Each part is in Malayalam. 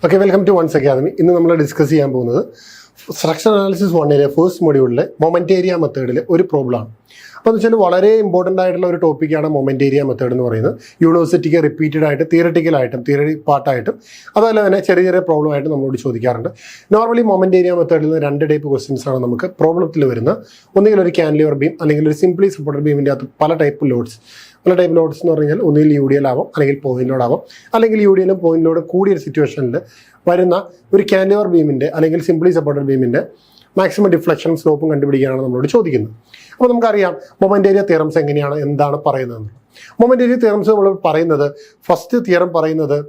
Okay, welcome to Ones Academy. ഇന്ന് നമ്മൾ ഡിസ്കസ് ചെയ്യാൻ പോകുന്നത് സ്ട്രക്ചർ അനാലിസിസ് 1-ലെ ഫസ്റ്റ് മൊഡ്യൂളിലെ മൊമെന്റ് ഏരിയ മെത്തേഡിലെ ഒരു പ്രോബ്ലമാണ്. അപ്പോൾ എന്ന് വെച്ചാൽ വളരെ ഇമ്പോർട്ടൻ്റ് ആയിട്ടുള്ള ഒരു ടോപ്പിക്കാണ് മൊമെന്റ് ഏരിയ മെത്തേഡ് എന്ന് പറയുന്നത്. യൂണിവേഴ്സിറ്റിക്ക് റിപ്പീറ്റഡ് ആയിട്ട് തിയറട്ടിക്കലായിട്ടും തിയറി പാർട്ടായിട്ടും അതുപോലെ തന്നെ ചെറിയ ചെറിയ പ്രോബ്ലം ആയിട്ട് നമ്മളോട് ചോദിക്കാറുണ്ട്. നോർമലി മൊമെന്റ് ഏരിയ മെത്തേഡിൽ നിന്ന് 2 ടൈപ്പ് ക്വസ്റ്റ്യൻസ് ആണ് നമുക്ക് പ്രോബ്ലത്തിൽ വരുന്നത്. ഒന്നുകിൽ ഒരു ക്യാൻലിവർ ബീം അല്ലെങ്കിൽ ഒരു സിംപ്ലി സപ്പോർട്ടഡ് ബീമിൻ്റെ അകത്ത് പല ടൈപ്പ് ലോഡ്സ് എന്ന് പറഞ്ഞാൽ ഒന്നുകിൽ UDL ആവാം, അല്ലെങ്കിൽ പോയിന്റ് ലോഡ് ആവാം, അല്ലെങ്കിൽ UDL പോയിന്റ് ലോഡ് കൂടിയൊരു സിറ്റുവേഷനിൽ വരുന്ന ഒരു ക്യാൻലിവർ ബീമിൻ്റെ അല്ലെങ്കിൽ സിംപ്ലി സപ്പോർട്ടഡ് ബീമിൻ്റെ മാക്സിമം ഡിഫ്ലക്ഷൻ സ്ലോപ്പും കണ്ടുപിടിക്കാനാണ് നമ്മളോട് ചോദിക്കുന്നത്. അപ്പോൾ നമുക്കറിയാം മൊമെന്റ് ഏരിയ തിയറംസ് എങ്ങനെയാണ്, എന്താണ് പറയുന്നത്. മൊമെന്റ് ഏരിയ തിയറംസ് നമ്മൾ പറയുന്നത്, ഫസ്റ്റ് തിയറം പറയുന്നത്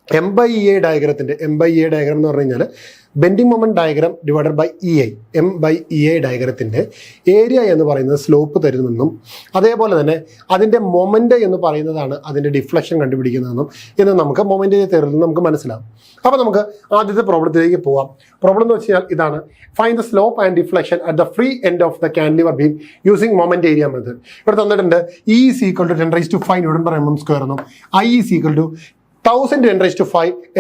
M/EA ഡയഗ്രത്തിൻ്റെ M/EA ഡയഗ്രം എന്ന് പറഞ്ഞു കഴിഞ്ഞാൽ bending moment diagram divided by EI M/EA ഡയഗ്രത്തിൻ്റെ ഏരിയ എന്ന് പറയുന്നത് സ്ലോപ്പ് തരുമെന്നും അതേപോലെ തന്നെ അതിൻ്റെ മൊമെന്റ് എന്ന് പറയുന്നതാണ് അതിൻ്റെ ഡിഫ്ലക്ഷൻ കണ്ടുപിടിക്കുന്നതെന്നും എന്ന് നമുക്ക് മൊമെന്റ് ഏരിയ തിയറിൽ നിന്ന് നമുക്ക് മനസ്സിലാവും. അപ്പോൾ നമുക്ക് ആദ്യത്തെ പ്രോബ്ലത്തിലേക്ക് പോവാം. പ്രോബ്ലം എന്ന് വെച്ചാൽ ഇതാണ്: find the slope and deflection at the free end of the cantilever beam using moment area method. ഇവിടെ തന്നിട്ടുണ്ട് E = 10⁻⁵ Nm² എന്നും I = 1000 10⁵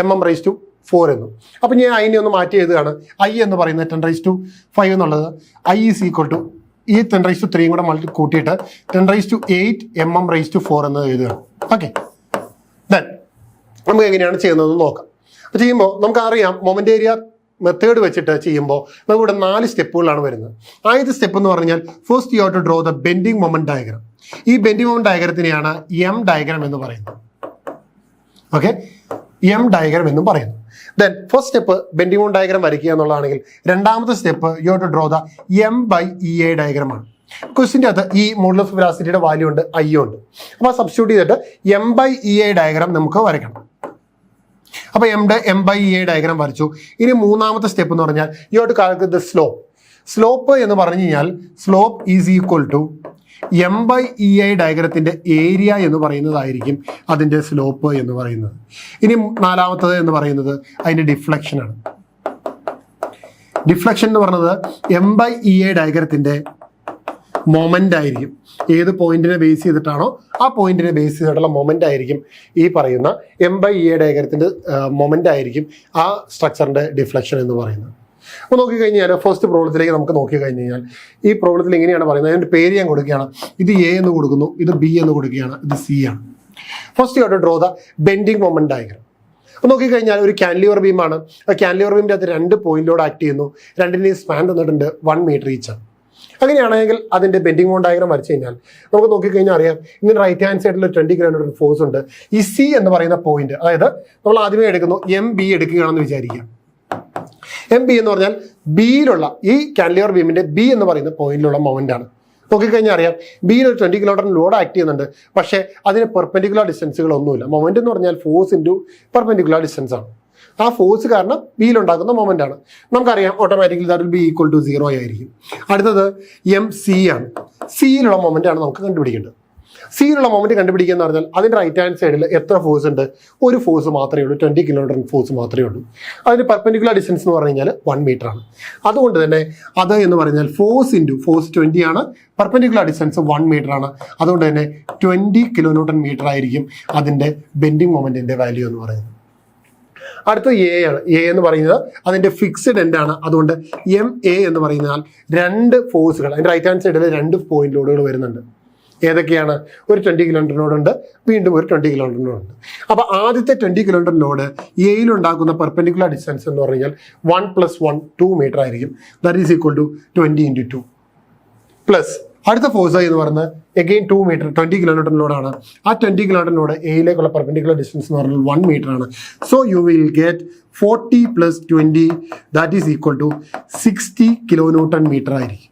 mm⁴ എന്നും. അപ്പം ഞാൻ അതിനെ ഒന്ന് മാറ്റി എഴുതുകയാണ്. I എന്ന് പറയുന്നത് 10⁵ എന്നുള്ളത് I = ഈ 10⁻³ കൂടെ കൂട്ടിയിട്ട് 10⁸ mm⁴ എന്ന് എഴുതുകയാണ്. ഓക്കെ, ദെൻ നമുക്ക് എങ്ങനെയാണ് ചെയ്യുന്നതെന്ന് നോക്കാം. അപ്പോൾ ചെയ്യുമ്പോൾ നമുക്കറിയാം മൊമെന്റ് ഏരിയ മെത്തേഡ് വെച്ചിട്ട് ചെയ്യുമ്പോൾ നമുക്കിവിടെ 4 സ്റ്റെപ്പുകളാണ് വരുന്നത്. ആദ്യത്തെ സ്റ്റെപ്പ് എന്ന് പറഞ്ഞാൽ first you have to draw the bending moment diagram. ഈ ബെൻഡിങ് മൊമെന്റ് ഡയഗ്രത്തിനെയാണ് M ഡയഗ്രം എന്ന് പറയുന്നത്. ഓക്കെ, M ഡയഗ്രം എന്നും പറയുന്നു. Then first step bending moment diagram വരയ്ക്കുക എന്നുള്ളതാണെങ്കിൽ രണ്ടാമത്തെ step you have to draw the M/EA ഡയഗ്രമാണ്. ക്വസ്റ്റിൻ്റെ അകത്ത് ഈ മോഡുലസ് ഓഫ് വെലോസിറ്റിയുടെ വാല്യൂ ഉണ്ട്, I ഉണ്ട്. അപ്പോൾ സബ്സ്റ്റിറ്റ്യൂട്ട് ചെയ്തിട്ട് M/EA ഡയഗ്രം നമുക്ക് വരയ്ക്കണം. അപ്പോൾ M/EA ഡയഗ്രം വരച്ചു. ഇനി മൂന്നാമത്തെ സ്റ്റെപ്പ് എന്ന് പറഞ്ഞാൽ you have to calculate the slope. Slope എന്ന് പറഞ്ഞു കഴിഞ്ഞാൽ slope is equal to M/EA ഡയഗ്രത്തിൻ്റെ ഏരിയ എന്ന് പറയുന്നതായിരിക്കും അതിൻ്റെ സ്ലോപ്പ് എന്ന് പറയുന്നത്. ഇനി നാലാമത്തത് എന്ന് പറയുന്നത് അതിൻ്റെ ഡിഫ്ലക്ഷനാണ്. ഡിഫ്ലക്ഷൻ എന്ന് പറയുന്നത് M/EA ഡയഗ്രത്തിൻ്റെ മൊമെൻ്റ് ആയിരിക്കും. ഏത് പോയിന്റിനെ ബേസ് ചെയ്തിട്ടാണോ ആ പോയിന്റിനെ ബേസ് ചെയ്തിട്ടുള്ള മൊമെൻ്റ് ആയിരിക്കും ഈ പറയുന്ന M/EA ഡയഗ്രത്തിൻ്റെ മൊമെൻ്റ് ആയിരിക്കും ആ സ്ട്രക്ചറിൻ്റെ ഡിഫ്ലക്ഷൻ എന്ന് പറയുന്നത്. അപ്പോൾ നോക്കിക്കഴിഞ്ഞാൽ ഫസ്റ്റ് പ്രോബ്ലത്തിലേക്ക് നമുക്ക് നോക്കിക്കഴിഞ്ഞാൽ ഈ പ്രോബ്ലത്തിൽ എങ്ങനെയാണ് പറയുന്നത്, അതിൻ്റെ പേര് ഞാൻ കൊടുക്കുകയാണ്. ഇത് A എന്ന് കൊടുക്കുന്നു, ഇത് B എന്ന് കൊടുക്കുകയാണ്, ഇത് C ആണ്. First you have to draw the bending moment diagram. അപ്പോൾ നോക്കിക്കഴിഞ്ഞാൽ ഒരു ക്യാൻലിവർ ബീമാണ്. ആ ക്യാൻലിവർ ബീമിൻ്റെ അകത്ത് 2 പോയിന്റിലോട് ആക്ട് ചെയ്യുന്നു. 2ൻ്റെയും സ്പാൻ തന്നിട്ടുണ്ട് 1 മീറ്റർ ഈച്ചാണ്. അങ്ങനെയാണെങ്കിൽ അതിൻ്റെ ബെൻഡിങ് മൊമെന്റ് ഡയഗ്രം വരച്ച് കഴിഞ്ഞാൽ നമുക്ക് നോക്കിക്കഴിഞ്ഞാൽ അറിയാം, ഇങ്ങനെ റൈറ്റ് ഹാൻഡ് സൈഡിൽ 20 kN ഫോഴ്സ് ഉണ്ട്. ഈ C എന്ന് പറയുന്ന പോയിന്റ്, അതായത് നമ്മൾ ആദ്യമേ എടുക്കുന്നു MB എടുക്കുകയാണെന്ന് വിചാരിക്കാം. MB എന്ന് പറഞ്ഞാൽ ബിയിലുള്ള ഈ ക്യാൻലിവർ ബീമിൻ്റെ B എന്ന് പറയുന്ന പോയിന്റിലുള്ള മൊമെന്റ് ആണ്. നോക്കിക്കഴിഞ്ഞാൽ അറിയാം, ബിയിൽ ഒരു 20 kN ലോഡ് ആക്ട് ചെയ്യുന്നുണ്ട്. പക്ഷേ അതിന് പെർപെൻഡിക്കുലർ ഡിസ്റ്റൻസുകളൊന്നുമില്ല. മൊമെന്റ് എന്ന് പറഞ്ഞാൽ ഫോഴ്സ് ഇൻറ്റു പെർപെൻഡിക്കുലർ ഡിസ്റ്റൻസ് ആണ്. ആ ഫോഴ്സ് കാരണം ബിയിലുണ്ടാക്കുന്ന മൊമെന്റ് ആണ്. നമുക്കറിയാം automatically that will be equal to 0 ആയിരിക്കും. അടുത്തത് MC ആണ്. സിയിലുള്ള മൊമെന്റ് ആണ് നമുക്ക് കണ്ടുപിടിക്കേണ്ടത്. സിയിലുള്ള മൊമെന്റ് കണ്ടുപിടിക്കുക എന്ന് പറഞ്ഞാൽ അതിൻ്റെ റൈറ്റ് ഹാൻഡ് സൈഡിൽ എത്ര ഫോഴ്സ് ഉണ്ട്? ഒരു ഫോഴ്സ് മാത്രമേ ഉള്ളൂ, 20 kN ഫോഴ്സ് മാത്രമേ ഉള്ളൂ. അതിന് പെർപെൻഡിക്കുലർ ഡിസ്റ്റൻസ് എന്ന് പറഞ്ഞു കഴിഞ്ഞാൽ 1 മീറ്റർ ആണ്. അതുകൊണ്ട് തന്നെ അത് എന്ന് പറഞ്ഞാൽ ഫോഴ്സ് ഇൻറ്റു ഫോഴ്സ് 20 ആണ്, പെർപെൻഡിക്കുലർ ഡിസ്റ്റൻസ് 1 മീറ്റർ ആണ്. അതുകൊണ്ട് തന്നെ 20 kN ആയിരിക്കും അതിൻ്റെ ബെൻഡിങ് മൊമെന്റിന്റെ വാല്യൂ എന്ന് പറയുന്നത്. അടുത്ത A ആണ്. A എന്ന് പറയുന്നത് അതിൻ്റെ ഫിക്സഡ് എൻഡ് ആണ്. അതുകൊണ്ട് MA എന്ന് പറയുന്നാൽ 2 ഫോഴ്സുകൾ, അതിൻ്റെ റൈറ്റ് ഹാൻഡ് സൈഡിൽ 2 പോയിന്റ് ലോഡുകൾ വരുന്നുണ്ട്. ഏതൊക്കെയാണ്? ഒരു 20 kN ലോഡുണ്ട്, വീണ്ടും ഒരു 20 kN ലോഡുണ്ട്. അപ്പോൾ ആദ്യത്തെ 20 kN ലോഡ് എയിലുണ്ടാക്കുന്ന പെർപെൻഡിക്കുലർ ഡിസ്റ്റൻസ് എന്ന് പറഞ്ഞു കഴിഞ്ഞാൽ 1 + 1 2 മീറ്റർ ആയിരിക്കും. That is equal to 20 × 2 plus അടുത്ത ഫോഴ്സ് എന്ന് പറയുന്നത് എഗെയിൻ 2 മീറ്റർ, 20 kN ലോഡാണ്. ആ 20 kN ലോഡ് എയിലേക്കുള്ള പെർപെൻഡിക്കുലർ ഡിസ്റ്റൻസ് എന്ന് പറഞ്ഞാൽ 1 മീറ്റർ ആണ്. So you will get 40 + 20 that is equal to 60 kN ആയിരിക്കും.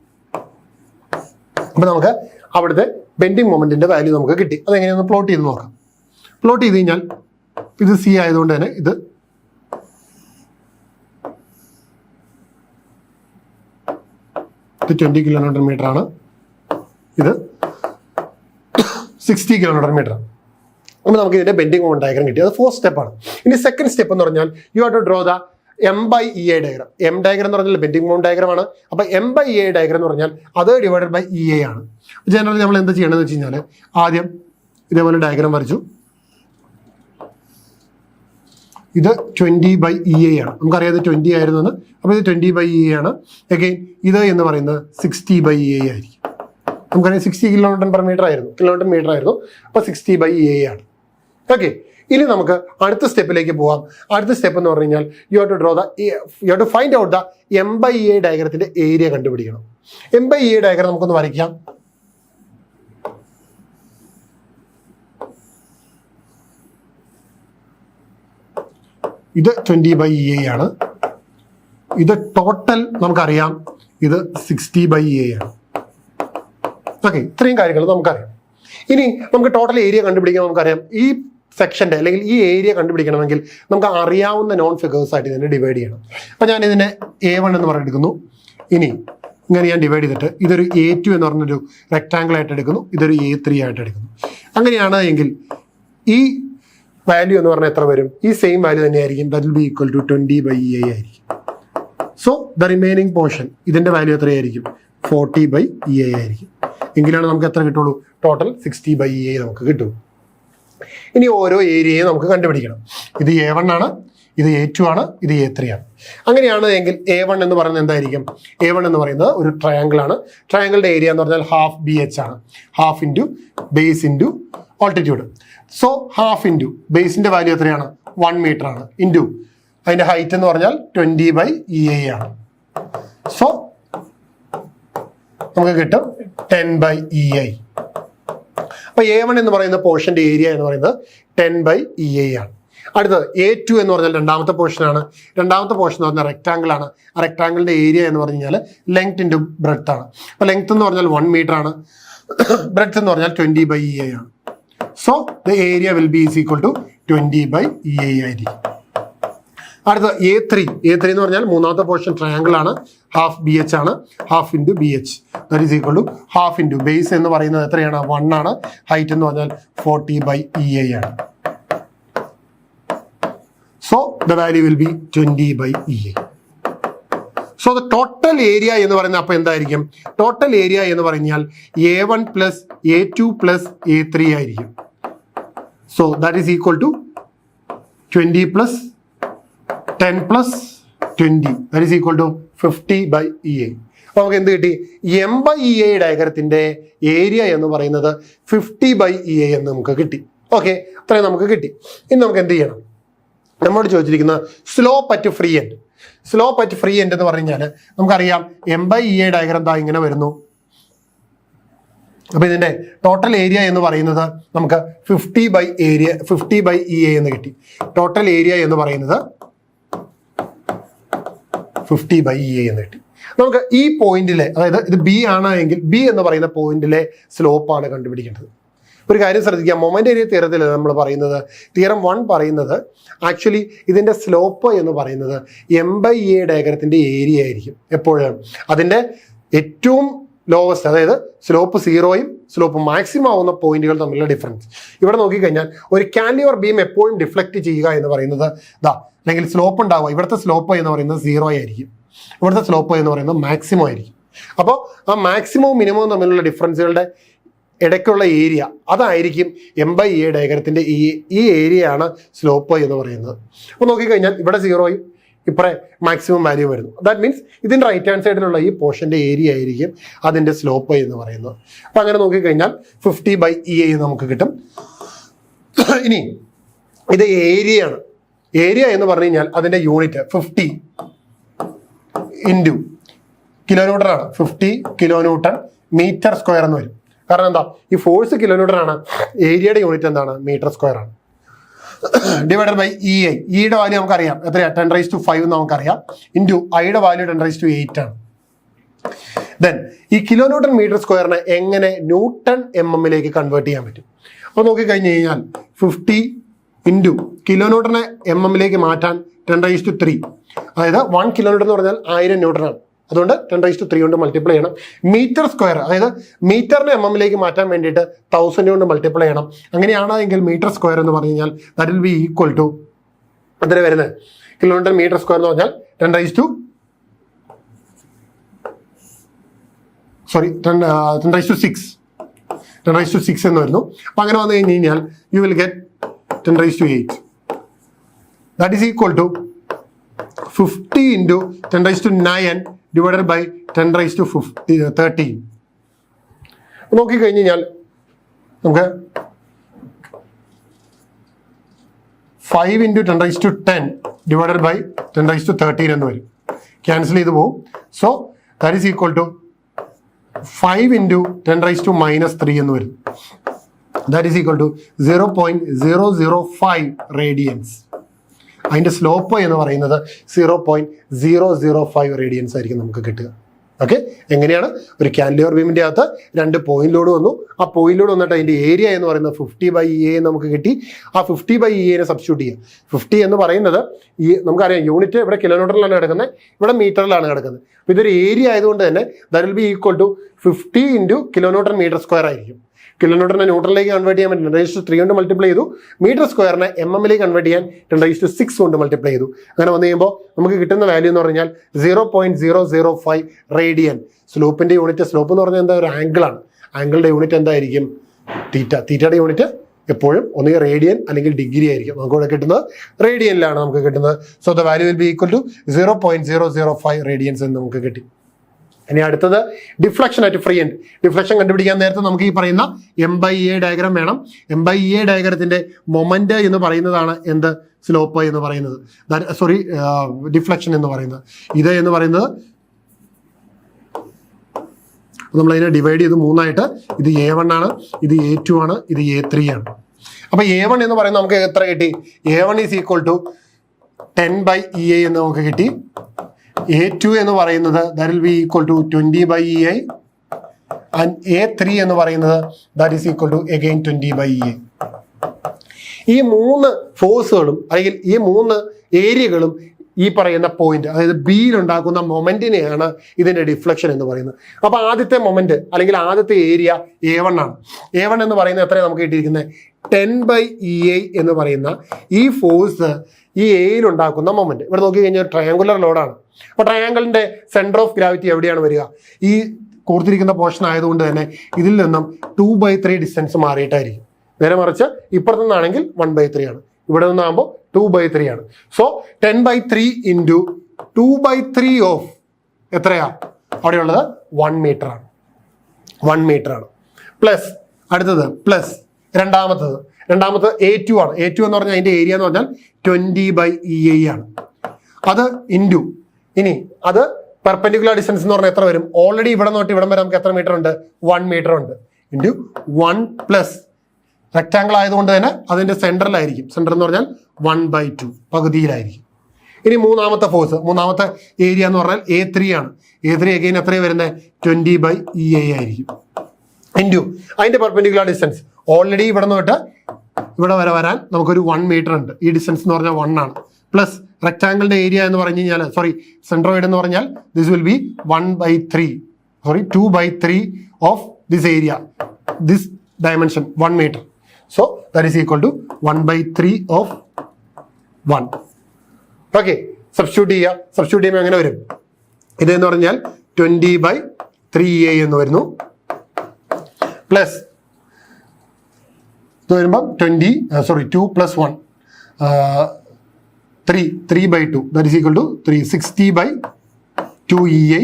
അപ്പോൾ നമുക്ക് അവിടുത്തെ ബെൻഡിങ് മൊമെന്റിന്റെ വാല്യൂ നമുക്ക് കിട്ടി. അതെങ്ങനെയൊന്ന് പ്ലോട്ട് ചെയ്ത് നോക്കാം. പ്ലോട്ട് ചെയ്ത് കഴിഞ്ഞാൽ ഇത് C ആയതുകൊണ്ട് തന്നെ ഇത് ഇത് 20 kN ആണ്, ഇത് 60 kN. അപ്പോൾ നമുക്ക് ഇതിന്റെ ബെൻഡിങ് മൊമെന്റ് ഡയഗ്രം കിട്ടി. അത് ഫസ്റ്റ് സ്റ്റെപ്പാണ്. ഇനി സെക്കൻഡ് സ്റ്റെപ്പ് എന്ന് പറഞ്ഞാൽ you have to draw the M/EA diagram. M diagram എന്ന് പറഞ്ഞാൽ ബെൻഡിങ് മൊമെന്റ് ഡയഗ്രം ആണ്. അപ്പോൾ M/EA ഡയഗ്രം എന്ന് പറഞ്ഞാൽ അത് ഡിവൈഡഡ് ബൈ EA ആണ്. ജനറലി നമ്മൾ എന്താ ചെയ്യണമെന്ന് വെച്ച് കഴിഞ്ഞാൽ ആദ്യം ഇതേപോലെ ഡയഗ്രം വരച്ചു. ഇത് 20/EA ആണ്. നമുക്കറിയാം ഇത് 20 ആയിരുന്നു എന്ന്. അപ്പോൾ ഇത് 20/EA ആണ്. അഗെയിൻ ഇത് എന്ന് പറയുന്നത് 60/EA ആയിരിക്കും. നമുക്കറിയാം 60 kN/m ആയിരുന്നു. അപ്പോൾ 60/EA ആണ്. ഓക്കെ, ഇനി നമുക്ക് അടുത്ത സ്റ്റെപ്പിലേക്ക് പോവാം. അടുത്ത സ്റ്റെപ്പ് എന്ന് പറഞ്ഞു കഴിഞ്ഞാൽ you have to find out the M/EA ഡയഗ്രത്തിന്റെ ഏരിയ കണ്ടുപിടിക്കണം. M/EA ഡയഗ്രം നമുക്കൊന്ന് വരയ്ക്കാം. ഇത് 20/EA ആണ്. ഇത് ടോട്ടൽ നമുക്കറിയാം ഇത് 60/EA ആണ്. ഓക്കെ, ഇത്രയും കാര്യങ്ങൾ നമുക്കറിയാം. ഇനി നമുക്ക് ടോട്ടൽ ഏരിയ കണ്ടുപിടിക്കാൻ നമുക്കറിയാം. ഈ സെക്ഷൻ്റെ അല്ലെങ്കിൽ ഈ ഏരിയ കണ്ടുപിടിക്കണമെങ്കിൽ നമുക്ക് അറിയാവുന്ന നോൺ ഫിഗേഴ്സ് ആയിട്ട് ഇതിനെ ഡിവൈഡ് ചെയ്യണം. അപ്പം ഞാൻ ഇതിനെ A1 എന്ന് പറഞ്ഞെടുക്കുന്നു. ഇനി ഇങ്ങനെ ഞാൻ ഡിവൈഡ് ചെയ്തിട്ട് ഇതൊരു A2 എന്ന് പറഞ്ഞൊരു റെക്ടാങ്കിൾ ആയിട്ട് എടുക്കുന്നു. ഇതൊരു A3 ആയിട്ട് എടുക്കുന്നു. അങ്ങനെയാണ് എങ്കിൽ ഈ വാല്യൂ എന്ന് പറഞ്ഞാൽ എത്ര വരും? ഈ സെയിം വാല്യൂ തന്നെയായിരിക്കും. That will be equal to 20/EA ആയിരിക്കും. സോ ദ റിമൈനിങ് പോർഷൻ ഇതിൻ്റെ വാല്യൂ എത്രയായിരിക്കും? 40/EA ആയിരിക്കും. എങ്കിലാണ് നമുക്ക് എത്ര കിട്ടുള്ളൂ? ടോട്ടൽ 60/EA നമുക്ക് കിട്ടും. ഇനി ഓരോ ഏരിയയും നമുക്ക് കണ്ടുപിടിക്കണം. ഇത് A1 ആണ്, ഇത് A2 ആണ്, ഇത് A3 ആണ്. അങ്ങനെയാണ് എങ്കിൽ A1 എന്ന് പറയുന്നത് എന്തായിരിക്കും? A1 എന്ന് പറയുന്നത് ഒരു ട്രയാങ്കിൾ ആണ്. ട്രയാങ്കിളിന്റെ ഏരിയ എന്ന് പറഞ്ഞാൽ ഹാഫ് BH ആണ്. Half into base into altitude. So half into ബേസിന്റെ വാല്യൂ എത്രയാണ്? 1 മീറ്റർ ആണ്. ഇൻറ്റു അതിന്റെ ഹൈറ്റ് എന്ന് പറഞ്ഞാൽ 20/EA ആണ്. സോ നമുക്ക് കിട്ടും 10/EA. അപ്പൊ A1 എന്ന് പറയുന്ന പോർഷന്റെ ഏരിയ എന്ന് പറയുന്നത് 10/EA ആണ്. അടുത്തത് A2 എന്ന് പറഞ്ഞാൽ രണ്ടാമത്തെ പോർഷനാണ്. രണ്ടാമത്തെ പോർഷൻ എന്ന് പറഞ്ഞാൽ റെക്ടാങ്കിൾ ആണ്. ആ റെക്ടാങ്കിളിന്റെ ഏരിയ എന്ന് പറഞ്ഞു കഴിഞ്ഞാൽ ലെങ്ത് ഇൻറ്റു ബ്രെഡ്ത്ത് ആണ്. അപ്പൊ ലെങ്ത് എന്ന് പറഞ്ഞാൽ 1 മീറ്റർ ആണ്. ബ്രെഡ്ത്ത് എന്ന് പറഞ്ഞാൽ 20/EA ആണ്. So the area will be is equal to 20/EA ആയിരിക്കും. അടുത്ത A3 എന്ന് പറഞ്ഞാൽ മൂന്നാമത്തെ പോർഷൻ ട്രയാങ്കിൾ ആണ്. ഹാഫ് BH ആണ്. Half into BH that is equal to half into base എന്ന് പറയുന്നത് എത്രയാണ്? 1 ആണ്. ഹൈറ്റ് എന്ന് പറഞ്ഞാൽ 40/EA ആണ്. So the value will B 20/EA. So the total area എന്ന് പറയുന്നത് അപ്പോൾ എന്തായിരിക്കും? ടോട്ടൽ ഏരിയ എന്ന് പറഞ്ഞാൽ A1 plus A2 plus A3 ആയിരിക്കും. So that is equal to 20 plus 10 plus 20 that is equal to 50/EA. അപ്പോൾ നമുക്ക് എന്ത് കിട്ടി? M/EA ഡയഗ്രത്തിന്റെ ഏരിയ എന്ന് പറയുന്നത് 50/EA എന്ന് നമുക്ക് കിട്ടി. ഓക്കെ, അത്രയും നമുക്ക് കിട്ടി. ഇനി നമുക്ക് എന്ത് ചെയ്യണം? നമ്മോട് ചോദിച്ചിരിക്കുന്ന slope at free end. Slope at free end എന്ന് പറഞ്ഞു കഴിഞ്ഞാൽ നമുക്കറിയാം M/EA ഡയഗ്രം ദാ ഇങ്ങനെ വരുന്നു. അപ്പൊ ഇതിന്റെ ടോട്ടൽ ഏരിയ എന്ന് പറയുന്നത് നമുക്ക് 50/EA എന്ന് കിട്ടി. ടോട്ടൽ ഏരിയ എന്ന് പറയുന്നത് 50/EA എന്ന് കിട്ടി. നമുക്ക് ഈ പോയിന്റിലെ, അതായത് ഇത് B ആണ് എങ്കിൽ B എന്ന് പറയുന്ന പോയിന്റിലെ സ്ലോപ്പാണ് കണ്ടുപിടിക്കേണ്ടത്. ഒരു കാര്യം ശ്രദ്ധിക്കുക, മൊമെന്റ് ഏരിയ തിയറത്തിൽ നമ്മൾ പറയുന്നത്, തിയറം 1 പറയുന്നത് ആക്ച്വലി ഇതിന്റെ സ്ലോപ്പ് എന്ന് പറയുന്നത് M/EA ഡയഗ്രത്തിന്റെ ഏരിയ ആയിരിക്കും എപ്പോഴും. അതിന്റെ ഏറ്റവും ലോവസ്റ്റ്, അതായത് സ്ലോപ്പ് 0യും സ്ലോപ്പ് മാക്സിമം ആവുന്ന പോയിന്റുകൾ തമ്മിലുള്ള ഡിഫറൻസ്. ഇവിടെ നോക്കിക്കഴിഞ്ഞാൽ ഒരു കാൻഡിലിവർ ബീം എപ്പോഴും ഡിഫ്ലക്ട് ചെയ്യുക എന്ന് പറയുന്നത് അല്ലെങ്കിൽ സ്ലോപ്പ് ഉണ്ടാവുക, ഇവിടുത്തെ സ്ലോപ്പ് എന്ന് പറയുന്നത് 0 ആയിരിക്കും. ഇവിടുത്തെ സ്ലോപ്പ് എന്ന് പറയുന്നത് മാക്സിമം ആയിരിക്കും. അപ്പോൾ ആ മാക്സിമവും മിനിമവും തമ്മിലുള്ള ഡിഫറൻസുകളുടെ ഇടയ്ക്കുള്ള ഏരിയ അതായിരിക്കും M/EA ഡയഗ്രത്തിന്റെ ഈ ഏരിയയാണ് സ്ലോപ്പ് എന്ന് പറയുന്നത്. അപ്പോൾ നോക്കിക്കഴിഞ്ഞാൽ ഇവിടെ 0യും ഇപ്പറേ മാക്സിമം വാല്യൂ വരുന്നു. ദാറ്റ് മീൻസ് ഇതിൻ്റെ റൈറ്റ് ഹാൻഡ് സൈഡിലുള്ള ഈ പോർഷന്റെ ഏരിയ ആയിരിക്കും അതിന്റെ സ്ലോപ്പ് എന്ന് പറയുന്നത്. അപ്പം അങ്ങനെ നോക്കിക്കഴിഞ്ഞാൽ 50/EA നമുക്ക് കിട്ടും. ഇനി ഇത് ഏരിയയാണ്. ഏരിയ എന്ന് പറഞ്ഞു കഴിഞ്ഞാൽ അതിന്റെ യൂണിറ്റ് 50 ഇൻറ്റു കിലോന്യൂട്ടൺ ആണ്. 50 കിലോന്യൂട്ടൺ മീറ്റർ സ്ക്വയർ എന്ന് വരും. കാരണം എന്താ? ഈ ഫോഴ്സ് കിലോന്യൂട്ടൺ ആണ്, ഏരിയയുടെ യൂണിറ്റ് എന്താണ്? മീറ്റർ സ്ക്വയർ ആണ്. Divided by EI. ഇയുടെ വാല്യൂ നമുക്കറിയാം എത്രയാണ്? 10⁵5 നമുക്കറിയാം. ഇൻറ്റു ഐയുടെ വാല്യൂ 10⁸8 ആണ്. ദെൻ ഈ കിലോന്യൂട്ടൺ മീറ്റർ സ്ക്വയറിനെ എങ്ങനെ ന്യൂട്ടൺ MM കൺവേർട്ട് ചെയ്യാൻ പറ്റും? അപ്പോൾ നോക്കിക്കഴിഞ്ഞ് കഴിഞ്ഞാൽ 50 ഇൻറ്റു കിലോന്യൂട്ടനെ MM മാറ്റാൻ 10⁵3, അതായത് 1 കിലോന്യൂട്ടൺ എന്ന് പറഞ്ഞാൽ 1000 ന്യൂട്ടൺ ആണ്. അതുകൊണ്ട് 10⁵3 കൊണ്ട് മൾട്ടിപ്ലൈ ചെയ്യണം. മീറ്റർ സ്ക്വയർ, അതായത് മീറ്ററിനെ MM മാറ്റാൻ വേണ്ടിയിട്ട് 1000 കൊണ്ട് മൾട്ടിപ്ലൈ ചെയ്യണം. അങ്ങനെയാണെങ്കിൽ മീറ്റർ സ്ക്വയർ എന്ന് പറഞ്ഞു കഴിഞ്ഞാൽ that will be equal to എത്ര വരുന്നത്? കിലോമീറ്റർ മീറ്റർ സ്ക്വയർ എന്ന് പറഞ്ഞാൽ 10⁻⁶ എന്ന് വരുന്നു. അപ്പം അങ്ങനെ വന്നു കഴിഞ്ഞ് കഴിഞ്ഞാൽ you will get 10⁸8. That is equal to 50 into 10 raised to 9 divided by 10 raised to 13. നോക്കിക്കഴിഞ്ഞാൽ നമുക്ക് 5 into 10 raised to 10 divided by 10 raised to 13 എന്ന് വരും. ക്യാൻസൽ ചെയ്ത് പോകും. So that is equal to 5 into 10 raised to -3 എന്ന് വരും. That is equal to 0.005 radians. അതിൻ്റെ സ്ലോപ്പ് എന്ന് പറയുന്നത് 0.005 റേഡിയൻസ് ആയിരിക്കും നമുക്ക് കിട്ടുക. ഓക്കെ, എങ്ങനെയാണ്? ഒരു കാൻഡിലിവർ ബീമിൻ്റെ അകത്ത് 2 പോയിന്റ് ലോഡ് വന്നു. ആ പോയിന്റ് ലോഡ് വന്നിട്ട് അതിൻ്റെ ഏരിയ എന്ന് പറയുന്നത് 50/EA നമുക്ക് കിട്ടി. ആ 50/EA സബ്സ്റ്റിറ്റ്യൂട്ട് ചെയ്യുക. 50 എന്ന് പറയുന്നത് ഈ നമുക്കറിയാം യൂണിറ്റ് ഇവിടെ കിലോമീറ്ററിലാണ് കിടക്കുന്നത്, ഇവിടെ മീറ്ററിലാണ് കിടക്കുന്നത്. അപ്പോൾ ഇതൊരു ഏരിയ ആയതുകൊണ്ട് തന്നെ that will be equal to 50 into kilometre metre square ആയിരിക്കും. കിലോമീറ്ററിനെ ന്യൂട്രലിലേക്ക് കൺവേർട്ട് ചെയ്യാൻ പറ്റും 10⁻³ കൊണ്ട് മൾട്ടിപ്ലൈ ചെയ്തു. മീറ്റർ സ്ക്വയറിനെ mm കൺവേർട്ട് ചെയ്യാൻ 10⁻⁶ കൊണ്ട് മൾട്ടിപ്ലൈ ചെയ്തു. അങ്ങനെ വന്നു കഴിയുമ്പോൾ നമുക്ക് കിട്ടുന്ന വാല്യൂ എന്ന് പറഞ്ഞാൽ 0.005 റേഡിയൻ. സ്ലോപ്പിന്റെ യൂണിറ്റ്, സ്ലോപ്പ് എന്ന് പറഞ്ഞാൽ എന്താ? ഒരു ആംഗിളാണ്. ആംഗിളിന്റെ യൂണിറ്റ് എന്തായിരിക്കും? തീറ്റ. തീറ്റയുടെ യൂണിറ്റ് എപ്പോഴും ഒന്നുകിൽ റേഡിയൻ അല്ലെങ്കിൽ ഡിഗ്രി ആയിരിക്കും. നമുക്ക് ഇവിടെ കിട്ടുന്നത് റേഡിയനിലാണ് നമുക്ക് കിട്ടുന്നത്. So the value will be equal to 0.005 radians എന്ന് നമുക്ക് കിട്ടി. ഇനി അടുത്തത് deflection at free end. Deflection കണ്ടുപിടിക്കാൻ നേരത്തെ നമുക്ക് ഈ പറയുന്ന M/EA ഡയഗ്രാം വേണം. M/EA ഡയഗ്രത്തിന്റെ മൊമെന്റ് എന്ന് പറയുന്നതാണ് എന്ത്? സ്ലോപ്പ് എന്ന് പറയുന്നത്. സോറി, ഡിഫ്ലക്ഷൻ എന്ന് പറയുന്നത്. ഇത് എന്ന് പറയുന്നത് നമ്മളതിനെ ഡിവൈഡ് ചെയ്ത് 3ആയിട്ട്. ഇത് A1 ആണ്, ഇത് A2 ആണ്, ഇത് A3 ആണ്. അപ്പൊ A1 എന്ന് പറയുന്നത് നമുക്ക് എത്ര കിട്ടി? A1 is equal to 10/EA എന്ന് നമുക്ക് കിട്ടി. A2 എന്ന് പറയുന്നത് that will be equal to 20/EA and A3 എന്ന് പറയുന്നത് that is equal to again 20/EA. ഈ 3 ഫോഴ്സുകളും അല്ലെങ്കിൽ ഈ 3 ഏരിയകളും ഈ പറയുന്ന പോയിന്റ്, അതായത് ബിയിൽ ഉണ്ടാക്കുന്ന മൊമെന്റിനെയാണ് ഇതിന്റെ ഡിഫ്ലക്ഷൻ എന്ന് പറയുന്നത്. അപ്പൊ ആദ്യത്തെ മൊമെന്റ് അല്ലെങ്കിൽ ആദ്യത്തെ ഏരിയ A1 ആണ്. A1 എന്ന് പറയുന്നത് എത്രയാണ് നമുക്ക് കിട്ടിയിരിക്കുന്നത്? 10/EA എന്ന് പറയുന്ന ഈ ഫോഴ്സ് ഈ എയിൽ ഉണ്ടാക്കുന്ന മൊമെന്റ്. ഇവിടെ നോക്കി കഴിഞ്ഞാൽ ട്രയാങ്കുലർ ലോഡാണ്. അപ്പൊ ട്രയാങ്കിളിന്റെ സെന്റർ ഓഫ് ഗ്രാവിറ്റി എവിടെയാണ് വരിക? ഈ കൂർത്തിരിക്കുന്ന പോർഷൻ ആയതുകൊണ്ട് തന്നെ ഇതിൽ നിന്നും 2/3 ഡിസ്റ്റൻസ് മാറിയിട്ടായിരിക്കും. നേരെ മറിച്ച് ഇപ്പുറത്തു നിന്നാണെങ്കിൽ 1/3 ആണ്. ഇവിടെ നിന്നാകുമ്പോൾ 2/3 ആണ്. സോ 10/3 into 2/3 ഓഫ് എത്രയാ അവിടെയുള്ളത്? 1 മീറ്റർ ആണ്. 1 മീറ്റർ ആണ്. പ്ലസ് അടുത്തത് പ്ലസ് രണ്ടാമത്തത് A2 ആണ്. A2 എന്ന് പറഞ്ഞാൽ അതിന്റെ ഏരിയ എന്ന് പറഞ്ഞാൽ 20/EA ആണ്. അത് ഇൻറ്റു ഇനി അത് പെർപെൻഡിക്കുലർ ഡിസ്റ്റൻസ് എന്ന് പറഞ്ഞാൽ എത്ര വരും? ഓൾറെഡി ഇവിടെ നോട്ട് ഇവിടം വരെ നമുക്ക് എത്ര മീറ്റർ ഉണ്ട്? 1 മീറ്റർ ഉണ്ട്. ഇൻറ്റു 1 പ്ലസ് റെക്ടാങ്കിൾ ആയതുകൊണ്ട് തന്നെ അതിന്റെ സെന്ററിലായിരിക്കും. സെന്റർ എന്ന് പറഞ്ഞാൽ 1/2 പകുതിയിലായിരിക്കും. ഇനി മൂന്നാമത്തെ ഫോഴ്സ്, മൂന്നാമത്തെ ഏരിയ എന്ന് പറഞ്ഞാൽ A3 ആണ്. A3 അഗൈൻ എത്രയാണ് വരുന്നത്? 20/EA ആയിരിക്കും. ഇൻറ്റു അതിന്റെ പെർപെൻഡിക്കുലർ ഡിസ്റ്റൻസ് ഓൾറെഡി ഇവിടെ തൊട്ട് ഇവിടെ വരെ വരാൻ നമുക്കൊരു 1 മീറ്റർ ഉണ്ട്. ഈ ഡിസ്റ്റൻസ് എന്ന് പറഞ്ഞാൽ 1 ആണ്. പ്ലസ് റെക്ടാങ്കിളിന്റെ ഏരിയ എന്ന് പറഞ്ഞു കഴിഞ്ഞാൽ സെൻട്രോയിഡ് എന്ന് പറഞ്ഞാൽ this will be 2/3 of this area, this dimension 1 metre. So that is equal to 1/3 of 1. Okay, substitute ചെയ്യുമ്പോൾ എങ്ങനെ വരും? ഇതെന്ന് പറഞ്ഞാൽ 20/3A എന്ന് വരുന്നു. പ്ലസ് ഇത് വരുമ്പം 2 plus 1 3/2 that is equal to 360/2EA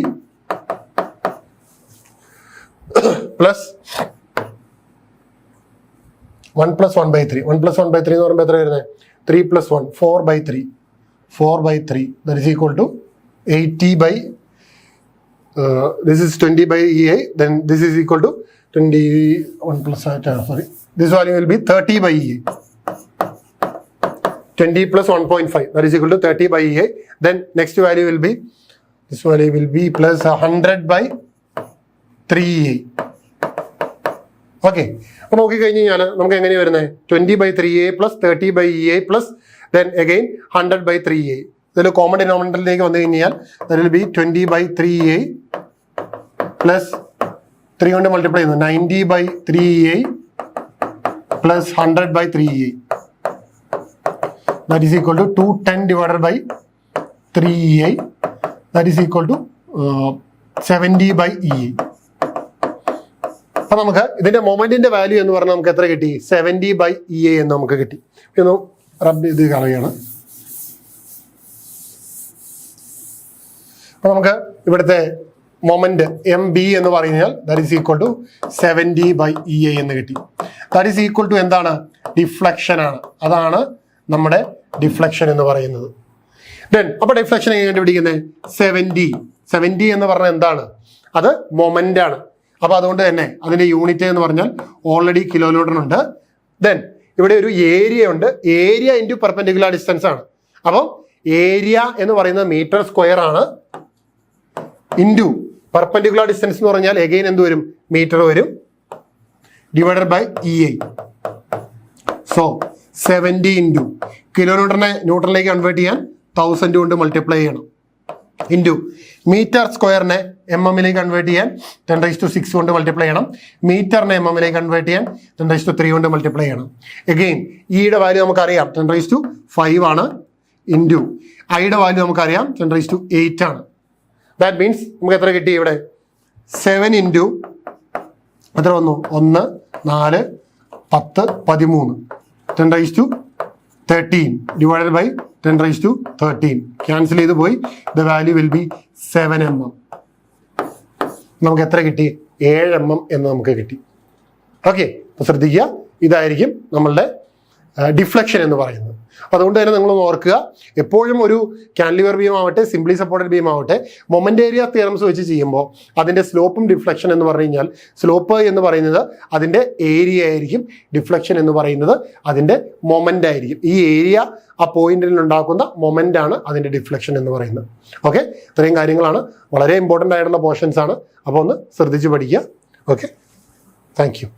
plus 1 plus 1/3. 1 plus 1/3 എന്ന് പറയുമ്പോൾ എത്ര വരുന്നത്? 3 plus 1 4/3 that is equal to 80 this is 20/EA, then this is equal to 21 plus this value will be 30/EA. 20 plus 1.5 that is equal to 30/EA. Then next value will be, this value will be plus 100/3EA. Okay, അപ്പൊ നോക്കിക്കഴിഞ്ഞാൽ നമുക്ക് എങ്ങനെയാണ് വരുന്നത്? 20/3A plus 30/EA plus then again 100/3A. ഇതിൽ കോമൺ ഡിനോമിനേറ്ററിലേക്ക് വന്നു കഴിഞ്ഞാൽ that will be 20/3A plus 3 കൊണ്ട് മൾട്ടിപ്ലൈ ചെയ്യുന്നു 90/3EA plus 100/3EA. That is equal to 210 divided by 3EA. That is equal to 70/EA. അപ്പൊ നമുക്ക് ഇതിന്റെ മൊമെന്റിന്റെ വാല്യൂ എന്ന് പറഞ്ഞാൽ നമുക്ക് എത്ര കിട്ടി? 70/EA എന്ന് നമുക്ക് കിട്ടി. ഇന്ന് റബ്ബ് ചെയ്ത് കളയാണ്. അപ്പോൾ നമുക്ക് ഇവിടുത്തെ മൊമെന്റ് എം ബി എന്ന് പറഞ്ഞാൽ that is equal to 70/EA എന്ന് കിട്ടി. ദാറ്റ് ഈസ് ഈക്വൽ ടു എന്താണ്? ഡിഫ്ലക്ഷൻ ആണ്. അതാണ് നമ്മുടെ ഡിഫ്ലക്ഷൻ എന്ന് പറയുന്നത്. ദെൻ അപ്പോൾ ഡിഫ്ലക്ഷൻ എങ്ങനെ കണ്ടുപിടിക്കുന്നത്? 70 എന്ന് പറഞ്ഞാൽ എന്താണ്? അത് മൊമെന്റ് ആണ്. അപ്പോൾ അതുകൊണ്ട് തന്നെ അതിന്റെ യൂണിറ്റ് എന്ന് പറഞ്ഞാൽ ഓൾറെഡി കിലോന്യൂട്ടൺ ഉണ്ട്. ദെൻ ഇവിടെ ഒരു ഏരിയ ഉണ്ട്. ഏരിയ ഇൻറ്റു പെർപെൻഡിക്കുലർ ഡിസ്റ്റൻസ് ആണ്. അപ്പം ഏരിയ എന്ന് പറയുന്നത് മീറ്റർ സ്ക്വയർ ആണ് ഇൻറ്റു പെർപെൻഡിക്കുലർ ഡിസ്റ്റൻസ് എന്ന് പറഞ്ഞാൽ എഗെയിൻ എന്ത് വരും? മീറ്റർ വരും divided by EI. So 70 into കിലോന്യൂട്ടനെ ന്യൂട്ടണിലേക്ക് കൺവേർട്ട് ചെയ്യാൻ 1000 കൊണ്ട് മൾട്ടിപ്ലൈ ചെയ്യണം ഇൻറ്റു മീറ്റർ സ്ക്വയറിനെ MM-ലേക്ക് കൺവേർട്ട് ചെയ്യാൻ 10⁶ കൊണ്ട് മൾട്ടിപ്ലൈ ചെയ്യണം. മീറ്ററിനെ MM-ലേക്ക് കൺവേർട്ട് ചെയ്യാൻ 10�3 കൊണ്ട് മൾട്ടിപ്ലൈ ചെയ്യണം. എഗെയിൻ ഇയുടെ വാല്യൂ നമുക്കറിയാം 10⁵ ആണ് ഇൻറ്റു ഐയുടെ വാല്യൂ നമുക്കറിയാം 10⁸ ആണ്. ദാറ്റ് മീൻസ് നമുക്ക് എത്ര കിട്ടി? ഇവിടെ 7 ഇൻറ്റു എത്ര വന്നു? 1, 4, 10, 13 10⁻13 ഡിവൈഡഡ് ബൈ 10⁻13 ക്യാൻസൽ ചെയ്ത് പോയി. The value will B 7 mm. നമുക്ക് എത്ര കിട്ടി? 7 mm എന്ന് നമുക്ക് കിട്ടി. ഓക്കെ, അപ്പോൾ ശ്രദ്ധിക്കുക, ഇതായിരിക്കും നമ്മളുടെ ഡിഫ്ലക്ഷൻ എന്ന് പറയുന്നത്. അപ്പോൾ അതുകൊണ്ട് തന്നെ നിങ്ങൾ ഓർക്കുക, എപ്പോഴും ഒരു കാൻലിവർ ബീം ആവട്ടെ സിംപ്ലി സപ്പോർട്ടഡ് ബീം ആവട്ടെ മൊമെന്റ് ഏരിയ തിയറംസ് വെച്ച് ചെയ്യുമ്പോൾ അതിൻ്റെ സ്ലോപ്പും ഡിഫ്ലക്ഷൻ എന്ന് പറഞ്ഞു കഴിഞ്ഞാൽ സ്ലോപ്പ് എന്ന് പറയുന്നത് അതിൻ്റെ ഏരിയ ആയിരിക്കും, ഡിഫ്ലക്ഷൻ എന്ന് പറയുന്നത് അതിൻ്റെ മൊമെന്റ് ആയിരിക്കും. ഈ ഏരിയ ആ പോയിന്റിൽ ഉണ്ടാക്കുന്ന മൊമെന്റ് ആണ് അതിൻ്റെ ഡിഫ്ലക്ഷൻ എന്ന് പറയുന്നത്. ഓക്കെ, ഇത്രയും കാര്യങ്ങളാണ് വളരെ ഇമ്പോർട്ടൻ്റ് ആയിട്ടുള്ള പോർഷൻസ് ആണ്. അപ്പോൾ ഒന്ന് ശ്രദ്ധിച്ച് പഠിക്കുക. Okay, thank you.